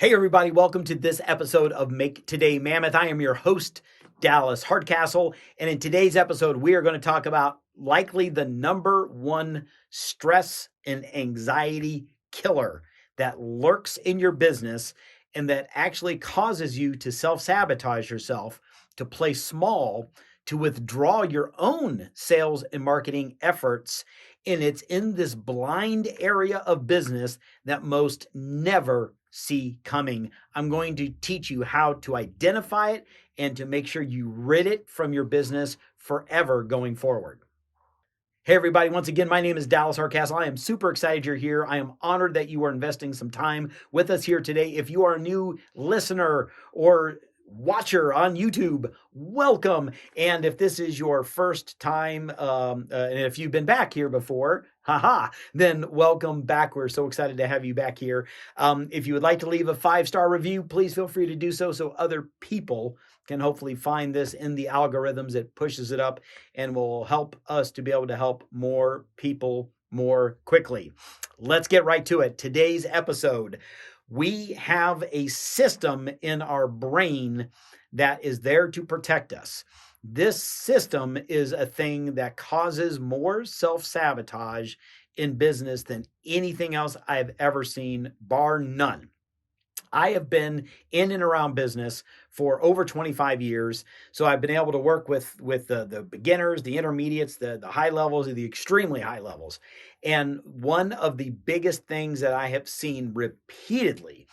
Hey, everybody, welcome to this episode of Make Today Mammoth. I am your host, Dallas Hardcastle. And in today's episode, we are going to talk about likely the number one stress and anxiety killer that lurks in your business and that actually causes you to self-sabotage yourself, to play small, to withdraw your own sales and marketing efforts. And it's in this blind area of business that most never see coming. I'm going to teach you how to identify it and to make sure you rid it from your business forever going forward. Hey, everybody. Once again, my name is Dallas Hardcastle. I am super excited you're here. I am honored that you are investing some time with us here today. If you are a new listener or watcher on YouTube, welcome. And if this is your first time, and if you've been back here before, then welcome back. We're so excited to have you back here. If you would like to leave a 5-star review, please feel free to do so other people can hopefully find this in the algorithms. It pushes it up and will help us to be able to help more people more quickly. Let's get right to it. Today's episode, we have a system in our brain that is there to protect us. This system is a thing that causes more self-sabotage in business than anything else I've ever seen, bar none. I have been in and around business for over 25 years. So I've been able to work with the beginners, the intermediates, the high levels, the extremely high levels. And one of the biggest things that I have seen repeatedly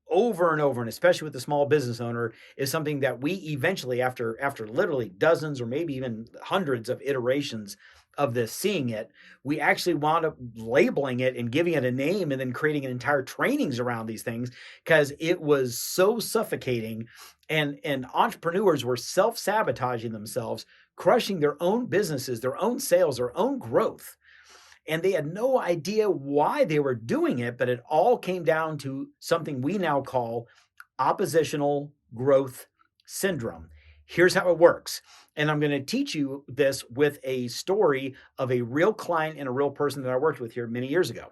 over and over, and especially with the small business owner, is something that we eventually, after literally dozens or maybe even hundreds of iterations of this, seeing it, we actually wound up labeling it and giving it a name and then creating an entire trainings around these things because it was so suffocating, and entrepreneurs were self-sabotaging themselves, crushing their own businesses, their own sales, their own growth. And they had no idea why they were doing it, but it all came down to something we now call oppositional growth syndrome. Here's how it works. And I'm going to teach you this with a story of a real client and a real person that I worked with here many years ago.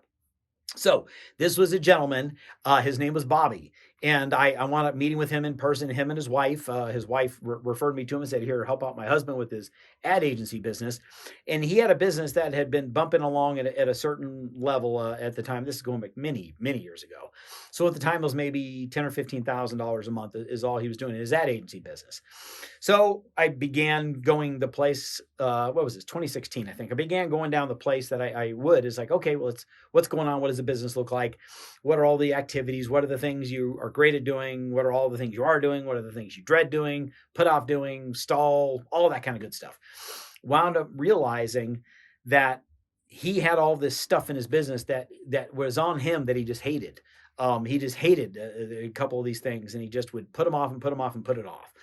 So this was a gentleman. His name was Bobby. And I wound up meeting with him in person, him and his wife. His wife referred me to him and said, here, help out my husband with his ad agency business. And he had a business that had been bumping along at a certain level at the time. This is going back many, many years ago. So at the time, it was maybe $10,000 or $15,000 a month is all he was doing in his ad agency business. So I began going the place, what was this, 2016, I think. I began going down the place that I would. It's like, okay, well, what's going on? What does the business look like? What are all the activities? What are the things you are great at doing? What are all the things you are doing? What are the things you dread doing, put off doing, stall, all that kind of good stuff? Wound up realizing that he had all this stuff in his business that was on him that he just hated. He just hated a couple of these things, and he just would put them off and put them off and put it off.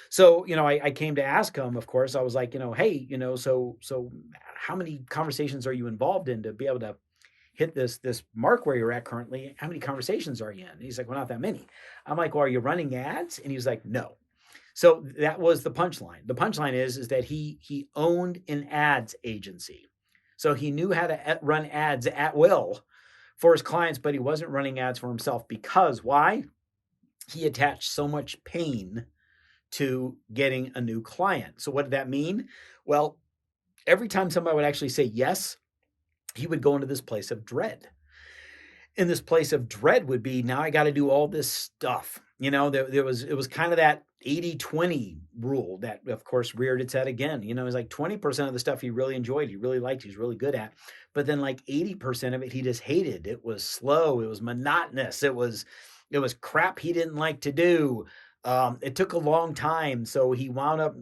So, I came to ask him, of course. I was like, hey, so how many conversations are you involved in to be able to hit this mark where you're at currently? How many conversations are you in? And he's like, well, not that many. I'm like, well, are you running ads? And he was like, no. So that was the punchline. The punchline is that he owned an ads agency. So he knew how to run ads at will for his clients, but he wasn't running ads for himself. Because why? He attached so much pain to getting a new client. So what did that mean? Well, every time somebody would actually say yes, he would go into this place of dread. And this place of dread would be, now I got to do all this stuff. It was kind of that 80-20 rule that, of course, reared its head again. It was like 20% of the stuff he really enjoyed, he really liked, he was really good at. But then like 80% of it, he just hated. It was slow. It was monotonous. It was crap he didn't like to do. It took a long time. So he wound up,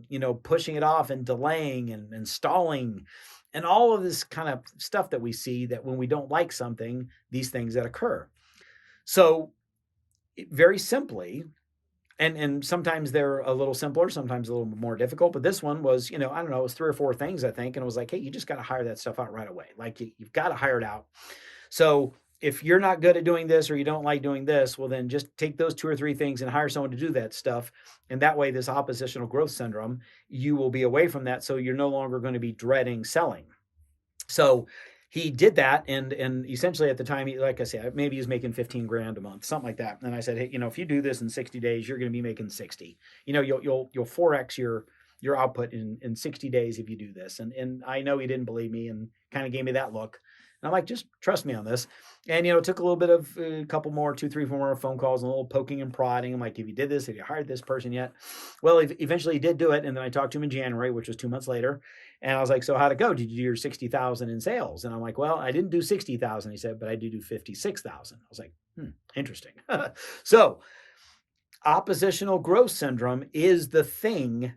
pushing it off and delaying and stalling and all of this kind of stuff that we see, that when we don't like something, these things that occur. So very simply, and sometimes they're a little simpler, sometimes a little more difficult, but this one was, I don't know, it was 3 or 4 things, I think. And it was like, hey, you just got to hire that stuff out right away. Like you've got to hire it out. So if you're not good at doing this or you don't like doing this, well, then just take those 2 or 3 things and hire someone to do that stuff. And that way, this oppositional growth syndrome, you will be away from that. So you're no longer going to be dreading selling. So he did that, and essentially at the time, like I said, maybe he was making 15 grand a month, something like that. And I said, hey, if you do this in 60 days, you're going to be making 60. You'll 4x your output in 60 days if you do this. And I know he didn't believe me and kind of gave me that look. And I'm like, just trust me on this. And, it took a little bit of a couple more, 2, 3, 4 more phone calls and a little poking and prodding. I'm like, have you did this? Have you hired this person yet? Well, eventually he did do it. And then I talked to him in January, which was 2 months later. And I was like, so how'd it go? Did you do your 60,000 in sales? And I'm like, well, I didn't do 60,000. He said, but I did do 56,000. I was like, interesting. So oppositional growth syndrome is the thing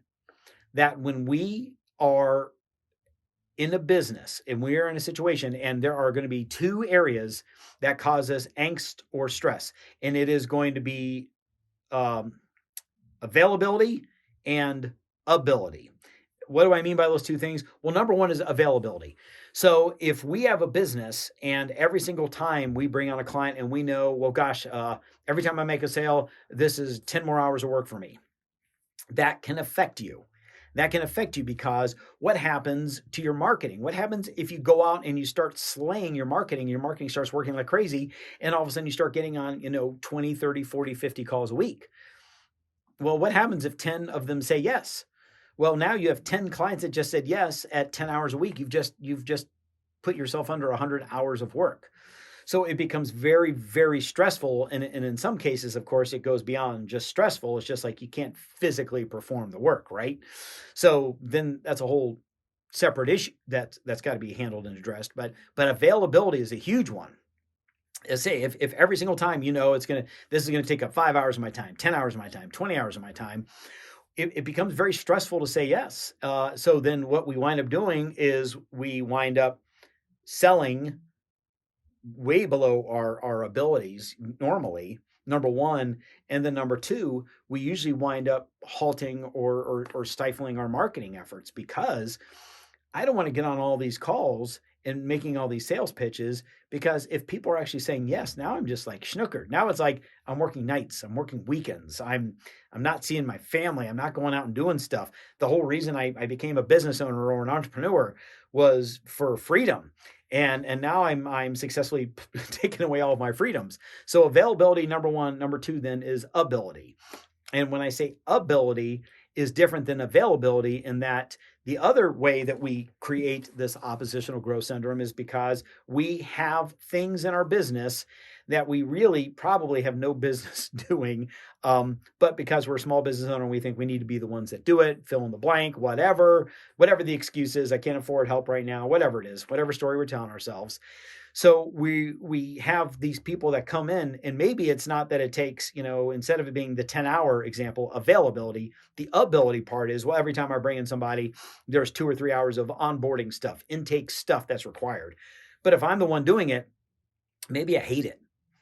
that when we are in a business and we are in a situation and there are going to be two areas that cause us angst or stress, and it is going to be availability and ability. What do I mean by those two things? Well, number one is availability. So if we have a business and every single time we bring on a client and we know, well, gosh, every time I make a sale, this is 10 more hours of work for me, that can affect you. That can affect you because what happens to your marketing? What happens if you go out and you start slaying your marketing starts working like crazy, and all of a sudden you start getting on, 20, 30, 40, 50 calls a week? Well, what happens if 10 of them say yes? Well, now you have 10 clients that just said yes at 10 hours a week. You've just put yourself under 100 hours of work. So it becomes very, very stressful. And in some cases, of course, it goes beyond just stressful. It's just like you can't physically perform the work, right? So then that's a whole separate issue that's got to be handled and addressed. But availability is a huge one. Say if every single time this is gonna take up 5 hours of my time, 10 hours of my time, 20 hours of my time, it becomes very stressful to say yes. So then what we wind up doing is we wind up selling way below our abilities normally, number one. And then number two, we usually wind up halting or stifling our marketing efforts because I don't want to get on all these calls and making all these sales pitches, because if people are actually saying yes, now I'm just like schnookered. Now it's like I'm working nights, I'm working weekends, I'm not seeing my family, I'm not going out and doing stuff. The whole reason I became a business owner or an entrepreneur was for freedom. And now I'm successfully taking away all of my freedoms. So availability, number one. Number two then is ability. And when I say ability is different than availability, in that the other way that we create this oppositional growth syndrome is because we have things in our business that we really probably have no business doing. But because we're a small business owner, we think we need to be the ones that do it, fill in the blank, whatever the excuse is. I can't afford help right now, whatever it is, whatever story we're telling ourselves. So we have these people that come in, and maybe it's not that it takes, instead of it being the 10-hour example, availability, the ability part is, well, every time I bring in somebody, there's 2 or 3 hours of onboarding stuff, intake stuff that's required. But if I'm the one doing it, maybe I hate it.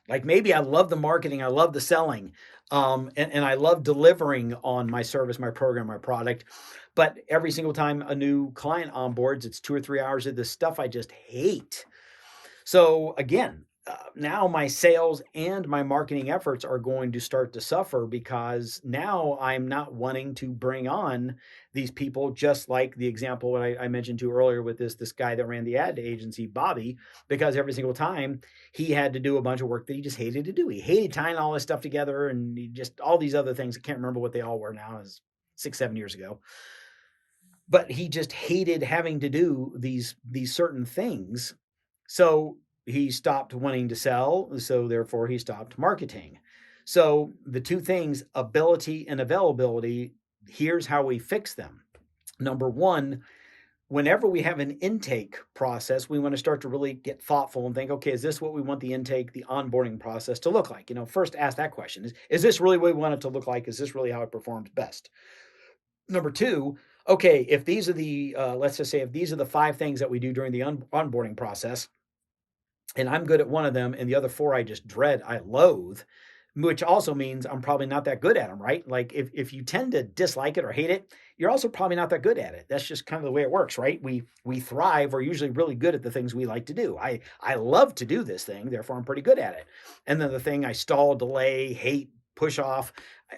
Like maybe I love the marketing, I love the selling, and I love delivering on my service, my program, my product. But every single time a new client onboards, it's 2 or 3 hours of this stuff I just hate. So again, now my sales and my marketing efforts are going to start to suffer, because now I'm not wanting to bring on these people, just like the example I mentioned to earlier with this guy that ran the ad agency, Bobby, because every single time he had to do a bunch of work that he just hated to do. He hated tying all this stuff together, and he just all these other things. I can't remember what they all were now. It was 6-7 years ago. But he just hated having to do these certain things. So he stopped wanting to sell. So therefore he stopped marketing. So the two things, ability and availability, here's how we fix them. Number one, whenever we have an intake process, we want to start to really get thoughtful and think, okay, is this what we want the intake, the onboarding process to look like? First ask that question. Is this really what we want it to look like? Is this really how it performs best? Number two, okay, if these are the, let's just say if these are the 5 things that we do during the onboarding process, and I'm good at one of them and the other 4 I just dread, I loathe, which also means I'm probably not that good at them, right? Like if you tend to dislike it or hate it, you're also probably not that good at it. That's just kind of the way it works, right? We thrive. We're usually really good at the things we like to do. I love to do this thing, therefore I'm pretty good at it. And then the thing I stall, delay, hate, push off.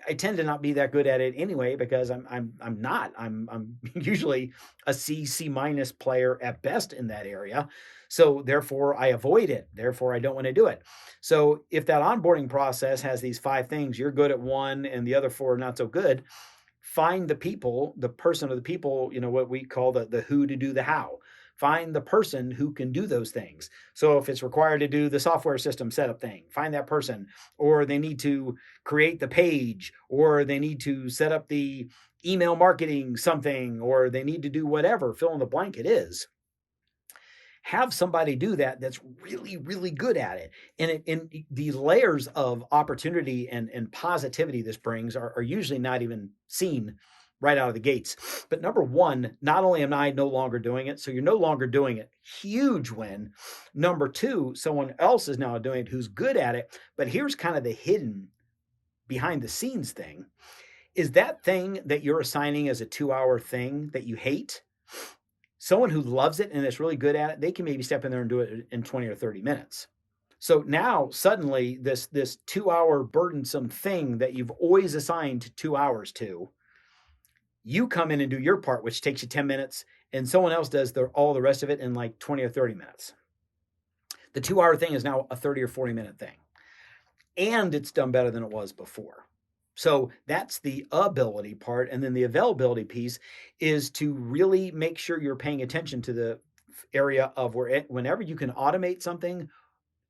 I tend to not be that good at it anyway, because I'm usually a C minus player at best in that area. So therefore I avoid it. Therefore I don't want to do it. So if that onboarding process has these 5 things, you're good at one and the other 4 are not so good, find the people, the person or the people, what we call the who to do the how. Find the person who can do those things. So if it's required to do the software system setup thing, find that person, or they need to create the page, or they need to set up the email marketing something, or they need to do whatever, fill in the blank it is. Have somebody do that that's really, really good at it. And the layers of opportunity and positivity this brings are usually not even seen right out of the gates. But number one, not only am I no longer doing it, so you're no longer doing it, huge win. Number two, someone else is now doing it who's good at it. But here's kind of the hidden behind the scenes thing, is that thing that you're assigning as a 2-hour thing that you hate, someone who loves it and is really good at it, they can maybe step in there and do it in 20 or 30 minutes. So now suddenly this 2-hour burdensome thing that you've always assigned 2 hours to, you come in and do your part, which takes you 10 minutes, and someone else does all the rest of it in like 20 or 30 minutes. The 2-hour thing is now a 30 or 40-minute thing. And it's done better than it was before. So that's the ability part. And then the availability piece is to really make sure you're paying attention to the area of whenever you can automate something,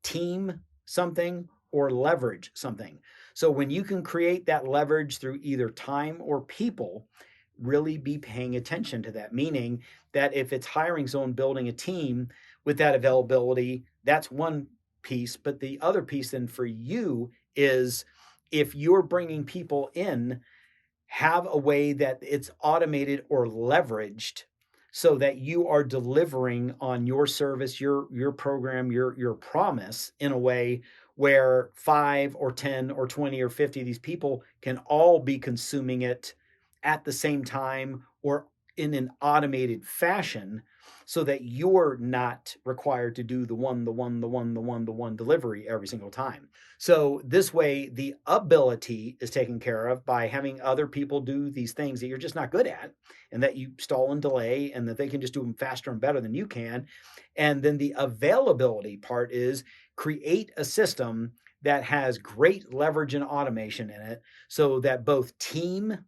team something, or leverage something. So when you can create that leverage through either time or people, really be paying attention to that. Meaning that if it's hiring someone, building a team with that availability, that's one piece. But the other piece then for you is, if you're bringing people in, have a way that it's automated or leveraged so that you are delivering on your service, your program, your promise in a way where 5 or 10 or 20 or 50 of these people can all be consuming it at the same time or in an automated fashion, so that you're not required to do the one delivery every single time. So this way, the ability is taken care of by having other people do these things that you're just not good at, and that you stall and delay, and that they can just do them faster and better than you can. And then the availability part is create a system that has great leverage and automation in it, so that both team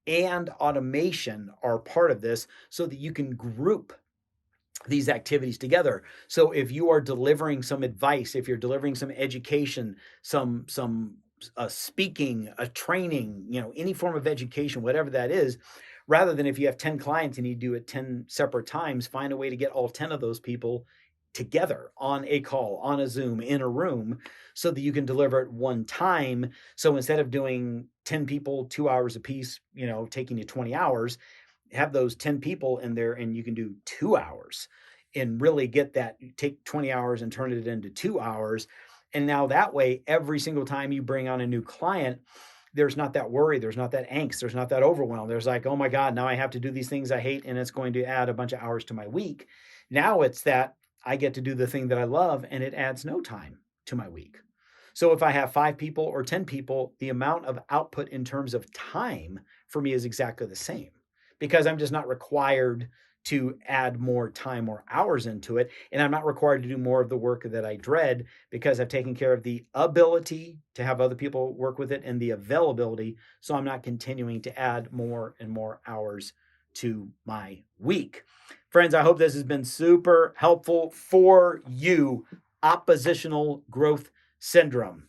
and automation are part of this, so that you can group these activities together. So if you are delivering some advice, if you're delivering some education, some speaking, a training, any form of education, whatever that is, rather than if you have 10 clients and you do it 10 separate times, find a way to get all 10 of those people together on a call, on a Zoom, in a room, so that you can deliver at one time. So instead of doing 10 people, 2 hours a piece, taking you 20 hours, have those 10 people in there and you can do 2 hours and really get that, take 20 hours and turn it into 2 hours. And now that way, every single time you bring on a new client, there's not that worry, there's not that angst, there's not that overwhelm. There's like, oh my God, now I have to do these things I hate and it's going to add a bunch of hours to my week. Now it's that I get to do the thing that I love and it adds no time to my week. So if I have 5 people or 10 people, the amount of output in terms of time for me is exactly the same, because I'm just not required to add more time or hours into it. And I'm not required to do more of the work that I dread, because I've taken care of the ability to have other people work with it and the availability. So I'm not continuing to add more and more hours to my week. Friends, I hope this has been super helpful for you. Oppositional growth syndrome.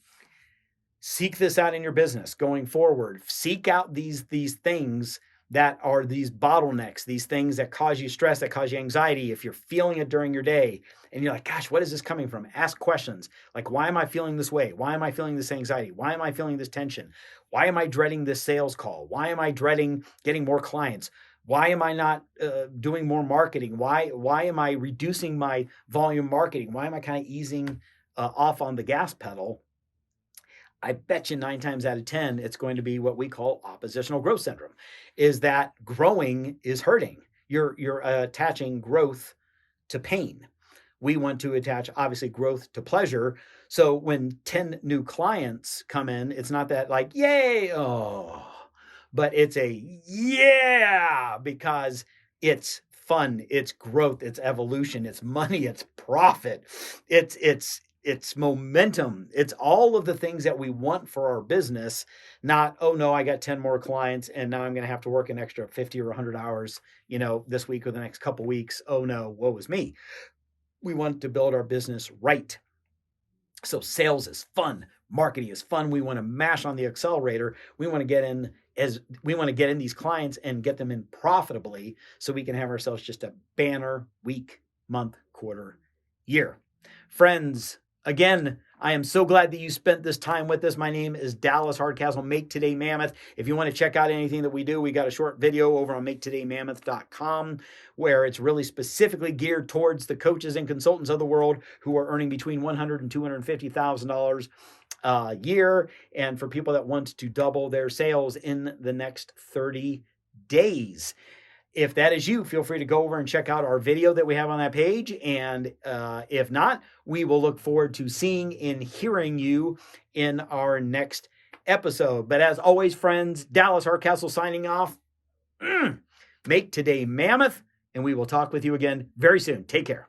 Seek this out in your business going forward. Seek out these things that are these bottlenecks, these things that cause you stress, that cause you anxiety. If you're feeling it during your day and you're like, gosh, what is this coming from? Ask questions like, why am I feeling this way? Why am I feeling this anxiety? Why am I feeling this tension? Why am I dreading this sales call? Why am I dreading getting more clients? Why am I not doing more marketing? Why am I reducing my volume marketing? Why am I kind of easing off on the gas pedal? I bet you 9 times out of 10, it's going to be what we call oppositional growth syndrome, is that growing is hurting. You're attaching growth to pain. We want to attach, obviously, growth to pleasure. So when 10 new clients come in, it's not that like, yay, oh, but it's a yeah, because it's fun, it's growth, it's evolution, it's money, it's profit, it's momentum. It's all of the things that we want for our business, not, oh no, I got 10 more clients and now I'm going to have to work an extra 50 or 100 hours, this week or the next couple weeks. Oh no, woe is me. We want to build our business right. So sales is fun, marketing is fun. We want to mash on the accelerator. We want to get in these clients and get them in profitably so we can have ourselves just a banner week, month, quarter, year. Friends, again, I am so glad that you spent this time with us. My name is Dallas Hardcastle, Make Today Mammoth. If you want to check out anything that we do, we got a short video over on maketodaymammoth.com where it's really specifically geared towards the coaches and consultants of the world who are earning between $100,000 and $250,000 a year, and for people that want to double their sales in the next 30 days. If that is you, feel free to go over and check out our video that we have on that page. And if not, we will look forward to seeing and hearing you in our next episode. But as always, friends, Dallas Hardcastle signing off. Make today mammoth, and we will talk with you again very soon. Take care.